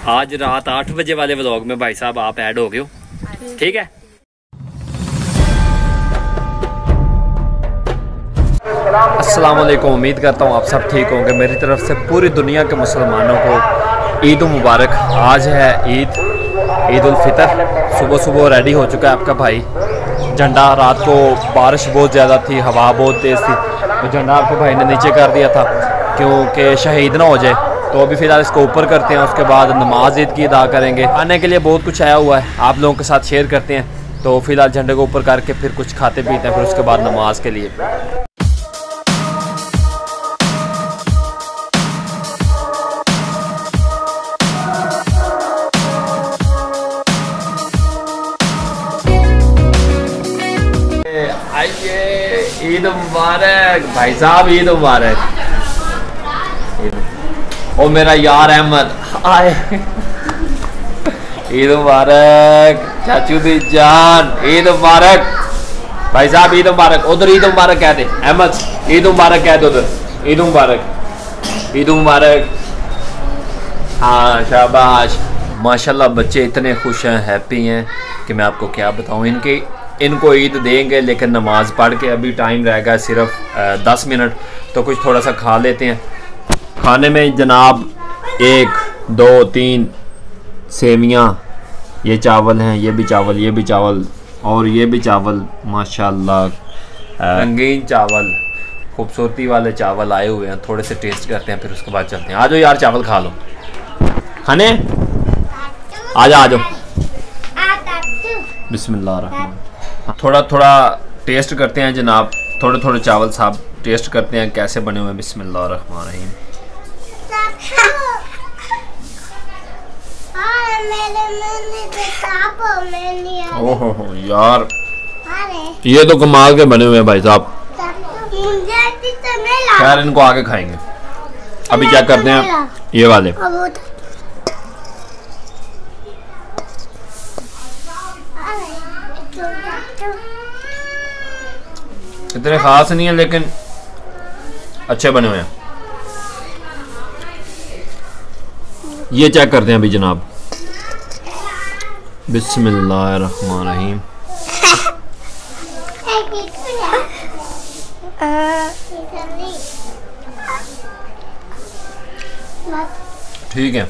आज रात 8 बजे वाले व्लॉग में भाई साहब आप ऐड हो गए हो, ठीक है। अस्सलाम वालेकुम, उम्मीद करता हूँ आप सब ठीक होंगे। मेरी तरफ से पूरी दुनिया के मुसलमानों को ईद मुबारक। आज है ईद उल फितर। सुबह सुबह रेडी हो चुका है आपका भाई। झंडा, रात को बारिश बहुत ज़्यादा थी, हवा बहुत तेज़ थी, तो झंडा आपके भाई ने नीचे कर दिया था क्योंकि शहीद ना हो जाए। तो अभी फ़िलहाल इसको ऊपर करते हैं, उसके बाद नमाज ईद की अदा करेंगे। आने के लिए बहुत कुछ आया हुआ है, आप लोगों के साथ शेयर करते हैं। तो फ़िलहाल झंडे को ऊपर करके फिर कुछ खाते पीते हैं, फिर उसके बाद नमाज के लिए। ईद मुबारक भाई साहब, ईद मुबारक। ओ मेरा यार अहमद आए, ईद मुबारक चाचू दी जान, ईद मुबारक भाई साहब, ईद मुबारक। उधर ईद मुबारक कह दे अहमद, ईद मुबारक कह दे उधर, ईद मुबारक, ईद मुबारक। हाँ शाबाश, माशाल्लाह बच्चे इतने खुश हैं, हैप्पी हैं कि मैं आपको क्या बताऊँ। इनको ईद देंगे, लेकिन नमाज़ पढ़ के अभी टाइम रहेगा सिर्फ 10 मिनट, तो कुछ थोड़ा सा खा लेते हैं। खाने में जनाब 1 2 3 सेवियाँ, ये चावल हैं, ये भी चावल, ये भी चावल और ये भी चावल। माशाल्लाह रंगीन चावल, खूबसूरती वाले चावल आए हुए हैं। थोड़े से टेस्ट करते हैं, फिर उसके बाद चलते हैं। आ जाओ यार, चावल खा लो। खाने आ जाओ। बिस्मिल्लाह। थोड़ा थोड़ा टेस्ट करते हैं जनाब, थोड़े थोड़े चावल साहब टेस्ट करते हैं कैसे बने हुए हैं। बिस्मिल्लाहिर्रहमानिर्रहीम। ओहो यार, ये तो कमाल के बने हुए हैं भाई साहब। खैर इनको आगे खाएंगे, अभी क्या करते हैं ये वाले। इतने खास नहीं है लेकिन अच्छे बने हुए हैं। ये चेक करते हैं अभी जनाब। बिस्मिल्लाहिर्रहमानिर्रहीम। ठीक है,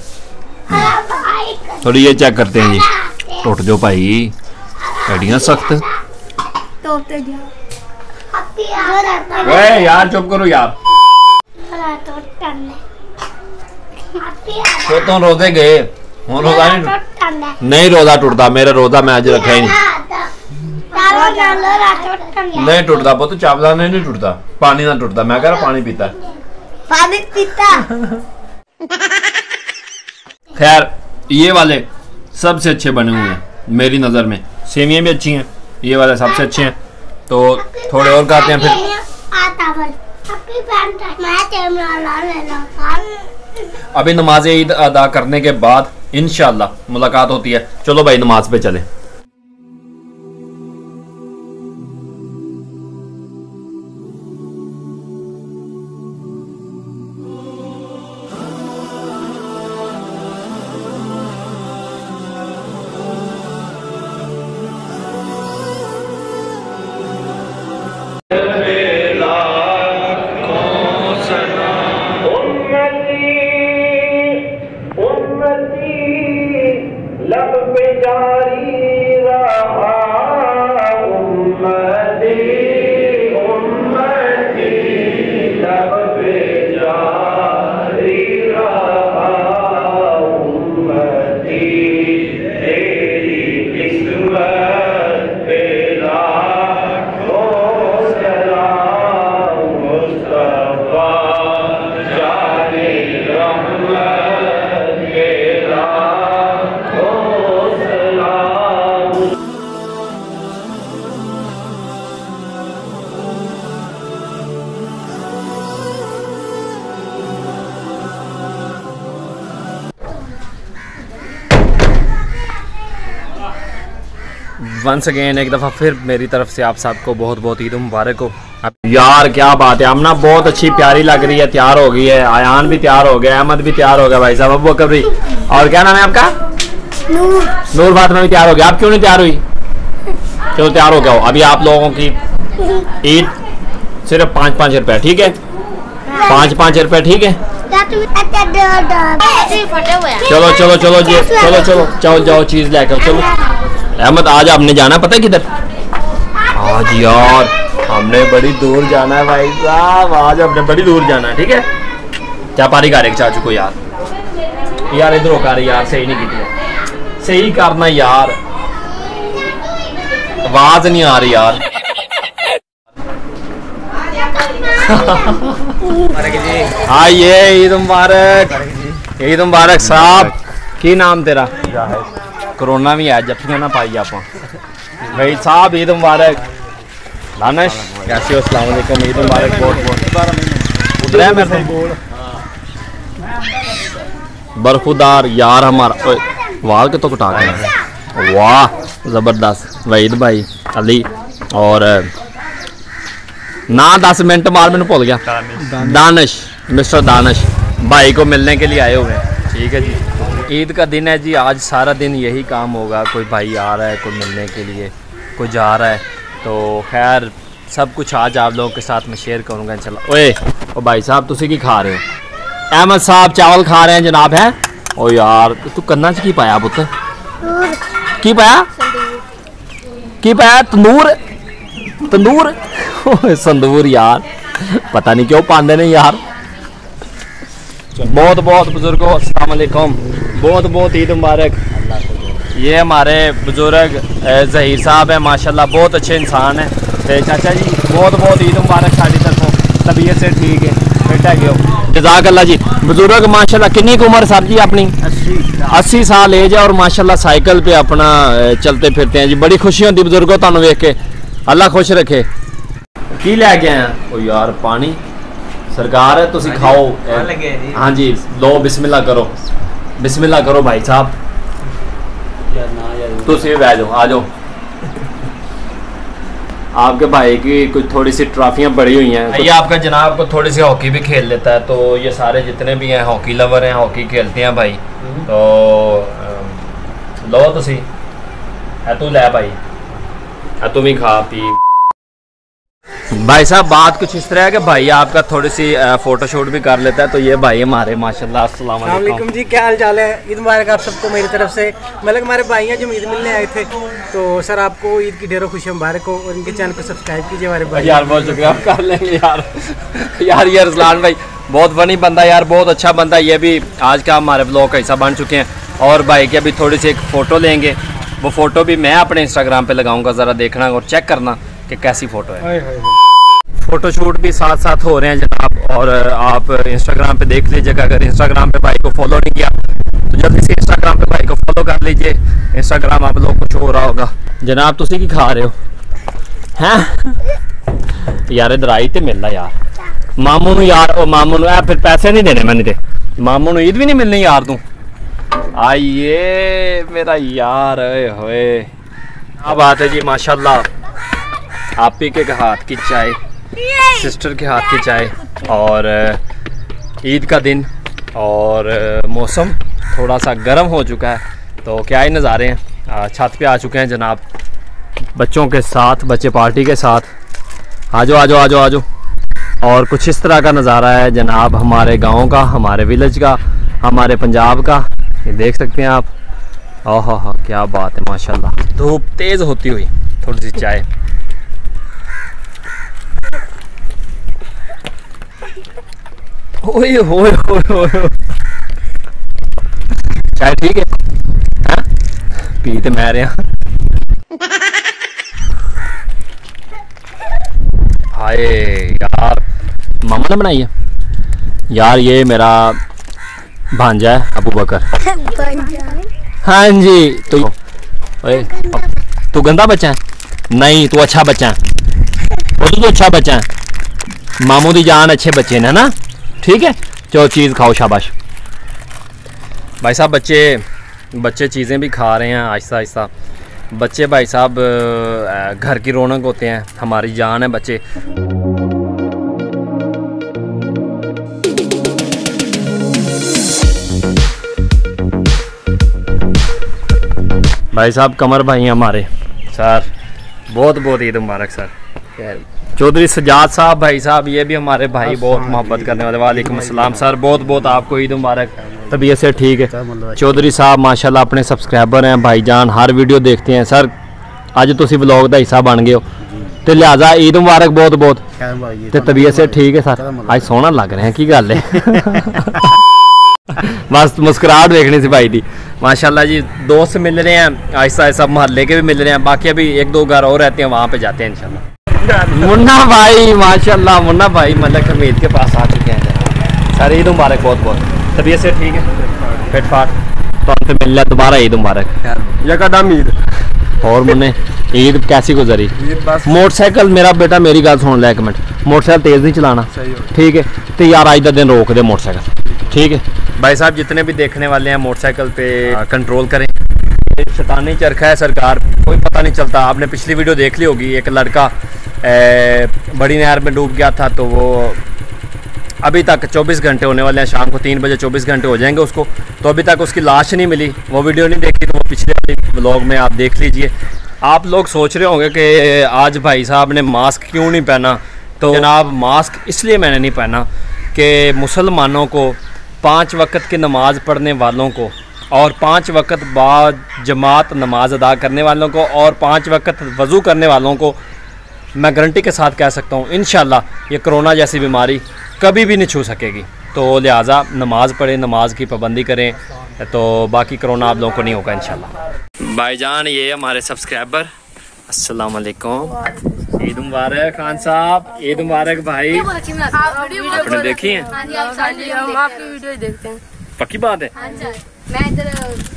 थोड़ी ये चेक करते हैं जी। टूट जो भाई, कड़ियाँ सख्त। यार चुप करो यार। तो तुम रोजे गए, रोजा नहीं रोजा टूटता मेरा, रोजा मैं आज रखा ही नहीं टूटता। पुत चावला नहीं टूटता, पानी ना टूटता। मैं कह रहा पानी पीता, पानी पीता। खैर ये वाले सबसे अच्छे बने हुए हैं मेरी नज़र में। सेवियाँ भी अच्छी हैं, ये वाले सबसे अच्छे हैं। तो थोड़े और खाते हैं फिर। अभी नमाज ईद अदा करने के बाद इंशाअल्लाह मुलाकात होती है। चलो भाई नमाज पे चले। वंस अगेन एक दफ़ा फिर मेरी तरफ से आप सबको बहुत बहुत ईद मुबारक हो। यार क्या बात है, आमना बहुत अच्छी प्यारी लग रही है, तैयार हो गई है, आयान भी तैयार हो गया, अहमद भी तैयार हो गया भाई साहब, अबू बकर भी। और क्या नाम है आपका? नूर फातिमा भी तैयार हो गया। आप क्यों नहीं तैयार हुई? चलो तैयार हो गया हो। अभी आप लोगों की ईद सिर्फ 5-5 रुपए, ठीक है? 5-5 रुपए, ठीक है? चलो चलो चलो जी, चलो चलो चलो जाओ चीज लेकर। चलो अहमद आज आपने जाना पता है किधर? आज यार हमने बड़ी दूर जाना है भाई साहब, आज हमने बड़ी दूर जाना है, ठीक है? क्या पारी कर चाचू को यार, यार इधर होकर यार सही नहीं की, सही करना यार, आवाज नहीं आ रही यार। आइए, ईद मुबारक, ईद मुबारक साहब। की नाम तेरा? कोरोना भी है, जफ्फियां ना पाई आप भाई साहब। ईद मुबारक। दानिश कैसे हो? अस्सलाम वालेकुम, ईद मुबारक। बहुत उधर है मेरे बरखुदार यार हमारा वाल के तो कटा गए, वाह जबरदस्त। वहीद भाई अली और ना 10 मिनट बाद मैंने भूल गया, दानिश, मिस्टर दानिश भाई को मिलने के लिए आए हुए हैं, ठीक है जी। ईद का दिन है जी, आज सारा दिन यही काम होगा, कोई भाई आ रहा है, कोई मिलने के लिए, कोई जा रहा है, तो खैर सब कुछ आज आप लोगों के साथ मैं शेयर करूँगा इंशाल्लाह। ओए ओ भाई साहब तुसी की खा रहे हो? अहमद साहब चावल खा रहे हैं जनाब, है? ओ यार तू कन्ना च की पाया पुत्र? की पाया? की पाया? तंदूर, तंदूर संदूर यार, पता नहीं क्यों पाते नहीं यार। बहुत बहुत बुजुर्गों अस्सलाम वालेकुम, बहुत बहुत ईद मुबारक। ये हमारे बुजुर्ग ज़हीर साहब है, माशाल्लाह बहुत अच्छे इंसान है। तो चाचा जी बहुत बहुत ईद मुबारक साड़ी तरफों, तबीयत से ठीक है, बेटा गयो जज़ाक अल्लाह जी। बुजुर्ग माशाल्लाह कितनी उम्र सर जी अपनी? 80 साल एज है और माशाल्लाह साइकिल पे अपना चलते फिरते हैं जी। बड़ी खुशी होती बुजुर्गों तुहानू वेख के, अल्लाह खुश रखे। की लैके आए? ओ यार पानी सरकार है, तुसी खाओ। हाँ जी लो, बिस्मिल्लाह करो, बिस्मिल्लाह करो भाई साहब। तुसी भी बैठ जाओ, आ जाओ। आपके भाई की कुछ थोड़ी सी ट्रॉफियाँ पड़ी हुई हैं, ये आपका जनाब को थोड़ी सी हॉकी भी खेल लेता है, तो ये सारे जितने भी हैं हॉकी लवर हैं, हॉकी खेलते हैं भाई। तो लो तुसी, तू ले भाई, तुम ही खा पी। भाई साहब बात कुछ इस तरह है कि भाई आपका थोड़ी सी फोटो शूट भी कर लेता है, तो ये भाई हमारे माशाल्लाह। अस्सलाम वालेकुम जी, क्या हाल चाल है? ईद मुबारक आप सबको मेरी तरफ से। मतलब हमारे भाई हैं जो ईद मिलने आए थे, तो सर आपको ईद की ढेरों खुशियाँ मुबारक हो, और इनके चैनल को सब्सक्राइब कीजिए हमारे भाई। यार बहुत शुक्रिया, आप कर लेंगे यार। यार ये रसलान भाई बहुत फनी बंदा यार, बहुत अच्छा बंदा, ये भी आज का हमारे ब्लॉग का हिस्सा बन चुके हैं। और भाई की अभी थोड़ी सी एक फ़ोटो लेंगे, वो फ़ोटो भी मैं अपने इंस्टाग्राम पे लगाऊंगा, ज़रा देखना और चेक करना कि कैसी फ़ोटो है। फ़ोटो शूट भी साथ साथ हो रहे हैं जनाब, और आप इंस्टाग्राम पे देख लीजिएगा। अगर इंस्टाग्राम पे भाई को फॉलो नहीं किया तो जल्दी से इंस्टाग्राम पे भाई को फॉलो कर लीजिए, इंस्टाग्राम आप लोग कुछ हो रहा होगा। जनाब तुसी की खा रहे हो हैं? यार इधर आई तो मिलना यार मामू नू यार, ओ मामू नू फिर पैसे नहीं देने मैंने, मामू नू ईद भी नहीं मिलनी यार तू। आइए मेरा यार, होए क्या बात है जी माशाल्लाह। आप ही के हाथ की चाय, सिस्टर के हाथ की चाय, और ईद का दिन, और मौसम थोड़ा सा गर्म हो चुका है, तो क्या ही नज़ारे हैं। छत पे आ चुके हैं जनाब बच्चों के साथ, बच्चे पार्टी के साथ। आ जाओ आ जाओ आ जाओ आ जाओ। और कुछ इस तरह का नज़ारा है जनाब हमारे गांव का, हमारे विलेज का, हमारे पंजाब का, ये देख सकते हैं आप। ओह हो क्या बात है माशाल्लाह। धूप तेज़ होती हुई, थोड़ी सी चाय। ओए होए होए होए, चाय ठीक है? हाँ? पी तो मैं रहा। हाय यार मामा ने बनाई है यार, ये मेरा भांजा है अबू बकर। हाँ जी। तो ओए तू गंदा बच्चा है? नहीं तू अच्छा बच्चा है, वो तो अच्छा बच्चा है, मामू दी जान अच्छे बच्चे ने ना, ठीक है? जो चीज़ खाओ शाबाश। भाई साहब बच्चे चीज़ें भी खा रहे हैं आहिस्ता आहिस्ता। बच्चे भाई साहब घर की रौनक होते हैं, हमारी जान है बच्चे। भाई साहब कमर भाई हमारे सर, बहुत बहुत ईद मुबारक सर। चौधरी सजाद साहब भाई साहब, ये भी हमारे भाई, बहुत मोहब्बत करने वाले। वालेकुम अस्सलाम सर, बहुत बहुत आपको ईद मुबारक। तबीयत से ठीक है चौधरी साहब माशाल्लाह, अपने सब्सक्राइबर हैं भाईजान, हर वीडियो देखते हैं सर। अज तुसी व्लॉग का हिस्सा बन गए हो तो लिहाजा ईद मुबारक बहुत बहुत। तो तबीयत से ठीक है सर, आज सोहना लग रहे हैं की गल है। बस मुस्कुराहट देखनी सी भाई दी माशाल्लाह जी। दोस्त मिल रहे हैं आहिस्ता आहिस्ता, मोहल्ले के भी मिल रहे हैं, बाकी अभी एक दो घर और रहते हैं, वहाँ पे जाते हैं इंशाल्लाह। मुन्ना भाई माशाल्लाह, मुन्ना भाई मलक हमीद के पास आ चुके हैं सर। ईद मुबारक बहुत बहुत। तबीयत से ठीक है फिट फाट, तो हमसे मिल लिया दोबारा। ईद मुबारक यकदम ईद। और मुन्ने ईद कैसी गुजरी? मोटरसाइकिल मेरा बेटा, मेरी गल सुन ले एक मिनट, मोटरसाइकिल तेज नहीं चलाना ठीक है? तो यार आज का दिन रोक दे मोटरसाइकिल, ठीक है भाई साहब? जितने भी देखने वाले हैं मोटरसाइकिल पे कंट्रोल करें, शैतानी चरखा है सरकार, कोई पता नहीं चलता। आपने पिछली वीडियो देख ली होगी, एक लड़का बड़ी नहर में डूब गया था, तो वो अभी तक 24 घंटे होने वाले हैं, शाम को 3 बजे 24 घंटे हो जाएंगे उसको, तो अभी तक उसकी लाश नहीं मिली। वो वीडियो नहीं देखी तो वो पिछले वाले व्लॉग में आप देख लीजिए। आप लोग सोच रहे होंगे कि आज भाई साहब ने मास्क क्यों नहीं पहना, तो जनाब मास्क इसलिए मैंने नहीं पहना कि मुसलमानों को 5 वक्त की नमाज़ पढ़ने वालों को और 5 वक्त बाद जमात नमाज अदा करने वालों को और 5 वक्त वज़ू करने वालों को मैं गारंटी के साथ कह सकता हूँ इंशाल्लाह ये कोरोना जैसी बीमारी कभी भी नहीं छू सकेगी। तो लिहाजा नमाज पढ़ें, नमाज की पाबंदी करें, तो बाकी कोरोना आप लोगों को नहीं होगा इंशाल्लाह। भाईजान ये हमारे सब्सक्राइबर, अस्सलाम वालेकुम, ईद मुबारक खान साहब, ईद मुबारक भाई। आपने देखी है? हम आपकी वीडियो देखते हैं। पक्की बात है? मैं इधर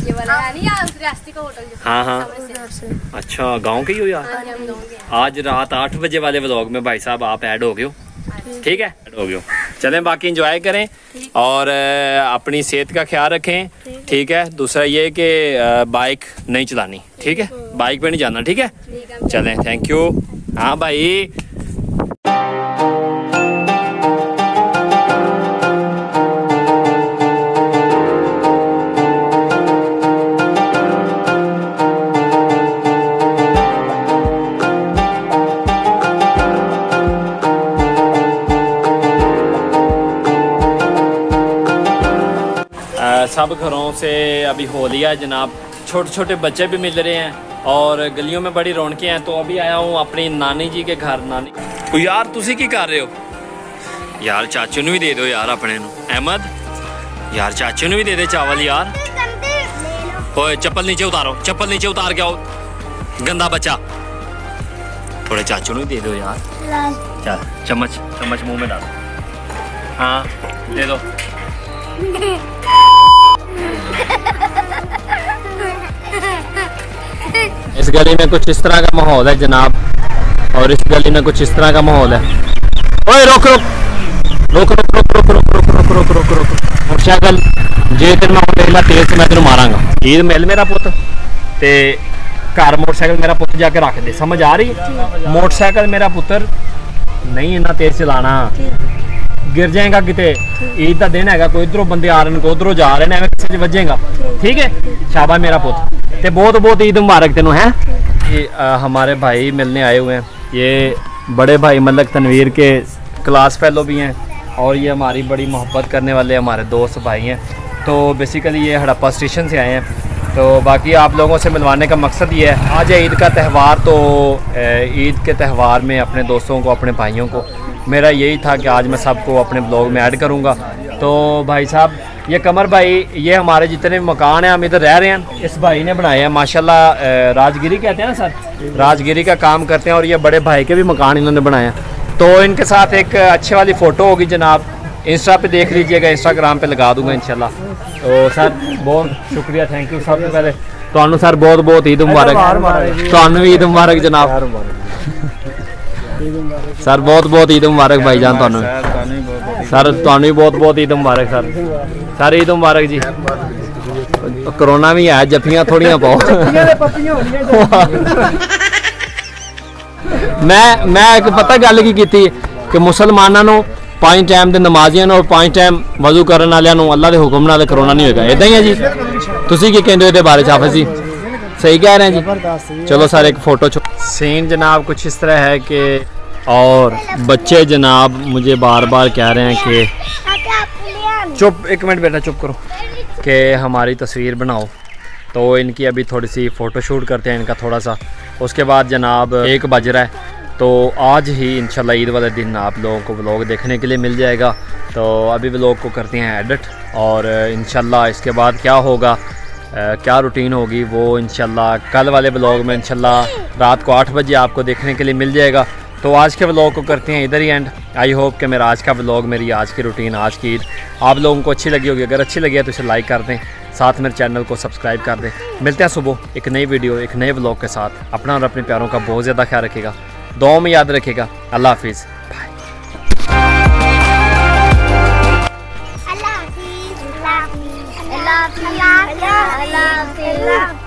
ये वाला नहीं यार, रियासती का होटल। हाँ हाँ, अच्छा गांव के ही हो यार? आज रात 8 बजे वाले व्लॉग में भाई साहब आप ऐड हो गए हो, ठीक है? ऐड हो गए हो। चलें बाकी एंजॉय करें और अपनी सेहत का ख्याल रखें, ठीक है? दूसरा ये कि बाइक नहीं चलानी, ठीक है? बाइक पे नहीं जाना, ठीक है? चलें, थैंक यू। हाँ भाई सब घरों से अभी होली है जनाब, छोटे छोटे बच्चे भी मिल रहे हैं और गलियों में बड़ी रौनकें हैं। तो अभी आया हूँ अपनी नानी जी के घर। नानी यार तुसी की कर रहे हो यार? चाचू ने भी दे दो यार अपने नू। अहमद यार चाचू ने भी दे दे चावल यार। ओए चप्पल नीचे उतारो, चप्पल नीचे उतार के आओ गंदा बच्चा। थोड़े चाचू ने भी दे दो यार। चल चम्मच चम्मच मुंह में डालो। हाँ दे दो। इस गली में कुछ इस तरह का माहौल है जनाब, और इस गली में कुछ इस तरह का माहौल है। ओए रोक रोक रोक रोक रोक रोक रोक रोक रोक रोक रोक रोक मोटरसाइकिल जे तेन मैं देखला तेज से मैं तेन मारांगा। ईद मिल मेरा पुत ते घर मोटरसाइकिल मेरा पुत जाके रख दे, समझ आ रही? मोटरसाइकिल मेरा पुत्र नहीं इन्ना तेज चलाना, गिर जाएगा किते। ईद का दिन है, कोई इधरों बंदे आ रहे हैं, कोई उधरों जा रहे हैं, किसी वजेगा, ठीक है? शाबाश मेरा पुत, ते बहुत बहुत ईद मुबारक तेनों है। ये हमारे भाई मिलने आए हुए हैं, ये बड़े भाई मलक तनवीर के क्लास फेलो भी हैं और ये हमारी बड़ी मोहब्बत करने वाले हमारे दोस्त भाई हैं। तो बेसिकली ये हड़प्पा स्टेशन से आए हैं, तो बाकी आप लोगों से मिलवाने का मकसद ये है। आज है ईद का त्यौहार, तो ईद के त्यौहार में अपने दोस्तों को, अपने भाइयों को, मेरा यही था कि आज मैं सबको अपने ब्लॉग में ऐड करूँगा। तो भाई साहब ये कमर भाई, ये हमारे जितने मकान हैं हम इधर रह रहे हैं, इस भाई ने बनाए हैं माशाल्लाह। राजगिरी कहते हैं ना सर, राजगिरी का काम करते हैं और ये बड़े भाई के भी मकान इन्होंने बनाए हैं। तो इनके साथ एक अच्छे वाली फ़ोटो होगी जनाब, इंस्टा पे देख लीजिएगा, इंस्टाग्राम पे लगा दूंगा इंशाल्लाह। तो सर बहुत शुक्रिया, थैंक यू। सबसे पहले तो सर बहुत बहुत ईद मुबारक, तो भी ईद मुबारक जनाब। सर बहुत बहुत ईद मुबारक भाईजान, थानू सर थानू भी बहुत बहुत ईद मुबारक सर। सर ईद मुबारक जी। कोरोना भी है, जफ्फियां थोड़ियां पाओ। मैं एक पता गल की कि मुसलमानों को 5 टाइम के नमाजियां और 5 टाइम वजू करने वाले अल्लाह के हुक्म नाल कोरोना नहीं होगा, इदा ही है जी? तुसी की कहंदे हो इहदे बारे च हाफिज़ जी? सही कह रहे हैं जी। जबरदस्त। चलो सर एक फ़ोटो सीन जनाब कुछ इस तरह है कि और बच्चे जनाब मुझे बार बार कह रहे हैं कि चुप, एक मिनट बेटा चुप करो, कि हमारी तस्वीर बनाओ। तो इनकी अभी थोड़ी सी फ़ोटो शूट करते हैं इनका थोड़ा सा, उसके बाद जनाब 1 बज रहा है। तो आज ही इंशाल्लाह ईद वाले दिन आप लोगों को व्लॉग देखने के लिए मिल जाएगा। तो अभी व्लॉग को करते हैं एडिट और इंशाल्लाह इसके बाद क्या होगा, क्या रूटीन होगी वो इंशाल्लाह कल वाले व्लॉग में इंशाल्लाह रात को 8 बजे आपको देखने के लिए मिल जाएगा। तो आज के व्लॉग को करते हैं इधर ही एंड। आई होप कि मेरा आज का व्लॉग, मेरी आज की रूटीन, आज की ईद आप लोगों को अच्छी लगी होगी। अगर अच्छी लगी है तो इसे लाइक कर दें, साथ मेरे चैनल को सब्सक्राइब कर दें। मिलते हैं सुबह एक नई वीडियो, एक नए व्लॉग के साथ। अपना और अपने प्यारों का बहुत ज़्यादा ख्याल रखिएगा, दुआओं में याद रखिएगा। अल्लाह हाफिज़। Allah